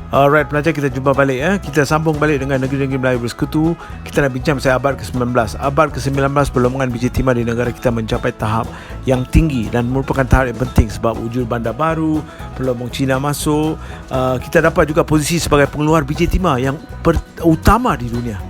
Alright pelajar, kita jumpa balik Kita sambung balik dengan negeri-negeri Melayu bersekutu. Kita nak bincang pasal abad ke-19. Abad ke-19 perlombongan biji timah di negara kita mencapai tahap yang tinggi dan merupakan tahap yang penting sebab wujud bandar baru, pelombong Cina masuk. Kita dapat juga posisi sebagai pengeluar biji timah yang utama di dunia.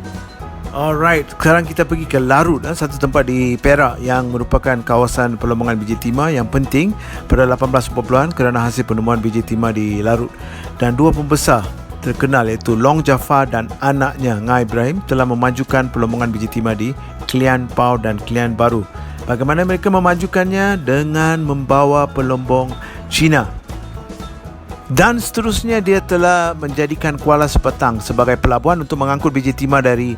Alright, sekarang kita pergi ke Larut, satu tempat di Perak yang merupakan kawasan perlombongan biji timah yang penting pada 1840-an kerana hasil penemuan biji timah di Larut. Dan dua pembesar terkenal iaitu Long Jafar dan anaknya Nga Ibrahim telah memajukan perlombongan biji timah di Kelian Pau dan Kelian Baru. Bagaimana mereka memajukannya? Dengan membawa pelombong Cina. Dan seterusnya dia telah menjadikan Kuala Sepetang sebagai pelabuhan untuk mengangkut biji timah dari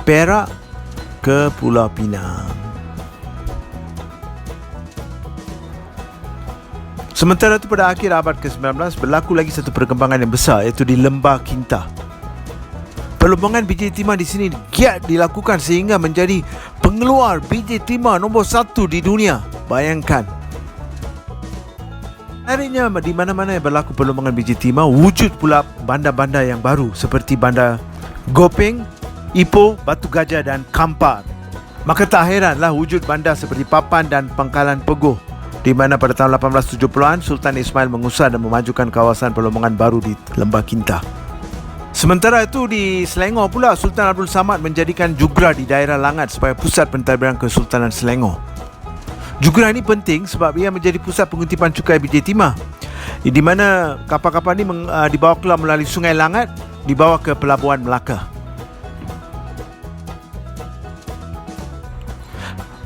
Perak ke Pulau Pinang. Sementara itu pada akhir abad ke-19 berlaku lagi satu perkembangan yang besar iaitu di Lembah Kinta. Perlombongan biji timah di sini giat dilakukan sehingga menjadi pengeluar biji timah nombor 1 di dunia. Bayangkan. Akhirnya di mana-mana yang berlaku perlombongan biji timah wujud pula bandar-bandar yang baru seperti bandar Gopeng, Ipoh, Batu Gajah dan Kampar. Maka tak heranlah wujud bandar seperti Papan dan Pangkalan Peguh, di mana pada tahun 1870-an Sultan Ismail mengusar dan memajukan kawasan perlombongan baru di Lembah Kinta. Sementara itu di Selangor pula, Sultan Abdul Samad menjadikan Jugra di daerah Langat sebagai pusat pentadbiran Kesultanan Selangor. Jugra ini penting sebab ia menjadi pusat pengutipan cukai biji timah, di mana kapal-kapal ini dibawa keluar melalui Sungai Langat, dibawa ke Pelabuhan Melaka.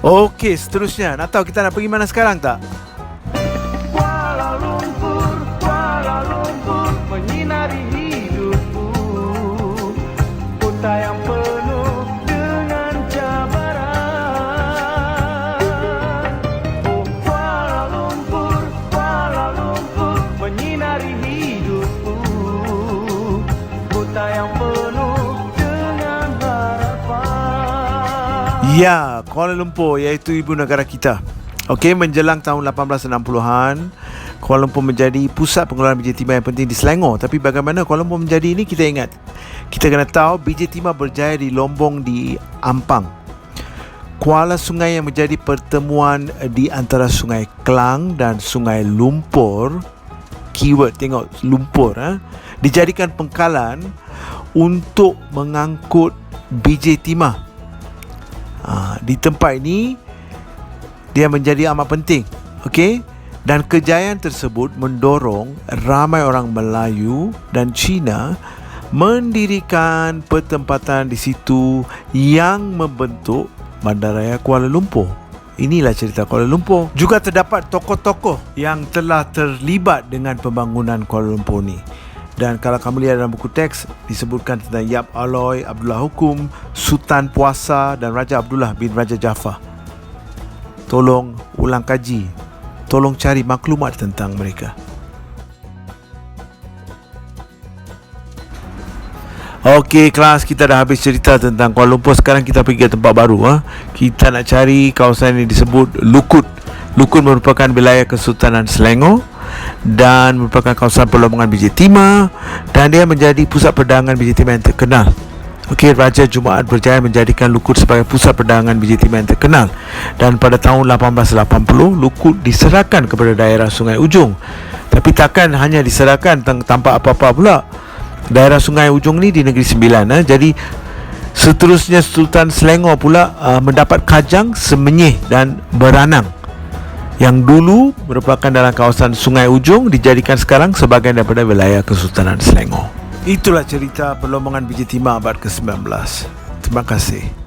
Okey, seterusnya. Nak tahu kita nak pergi mana sekarang tak? Kuala Lumpur menyinari hidupku. Kota yang penuh dengan cabaran. Oh Kuala Lumpur menyinari hidupku. Kota yang penuh dengan harapan. Ya, Kuala Lumpur iaitu ibu negara kita. Okey, menjelang tahun 1860-an, Kuala Lumpur menjadi pusat pengeluaran biji timah yang penting di Selangor. Tapi bagaimana Kuala Lumpur menjadi ini, kita ingat. Kita kena tahu biji timah berjaya di Lombong di Ampang. Kuala Sungai yang menjadi pertemuan di antara Sungai Klang dan Sungai Lumpur. Keyword, tengok Lumpur, dijadikan pengkalan untuk mengangkut biji timah. Di tempat ini dia menjadi amat penting. Okey, dan kejayaan tersebut mendorong ramai orang Melayu dan Cina mendirikan pertempatan di situ yang membentuk Bandaraya Kuala Lumpur. Inilah cerita Kuala Lumpur. Juga terdapat tokoh-tokoh yang telah terlibat dengan pembangunan Kuala Lumpur ni. Dan kalau kamu lihat dalam buku teks, disebutkan tentang Yap Aloy, Abdullah Hukum, Sultan Puasa dan Raja Abdullah bin Raja Jaffar. Tolong ulang kaji, tolong cari maklumat tentang mereka. Okey kelas, kita dah habis cerita tentang Kuala Lumpur. Sekarang kita pergi ke tempat baru. Kita nak cari kawasan yang disebut Lukut. Lukut merupakan wilayah Kesultanan Selangor dan merupakan kawasan perlombongan biji timah, dan dia menjadi pusat perdagangan biji timah yang terkenal. Okey, Raja Jumaat berjaya menjadikan Lukut sebagai pusat perdagangan biji timah yang terkenal, dan pada tahun 1880 Lukut diserahkan kepada daerah Sungai Ujung. Tapi takkan hanya diserahkan tanpa apa-apa pula. Daerah Sungai Ujung ni di Negeri Sembilan. Jadi seterusnya Sultan Selangor pula mendapat Kajang, Semenyih dan Beranang, yang dulu merupakan dalam kawasan Sungai Ujung, dijadikan sekarang sebahagian daripada wilayah Kesultanan Selangor. Itulah cerita perlombongan biji timah abad ke-19. Terima kasih.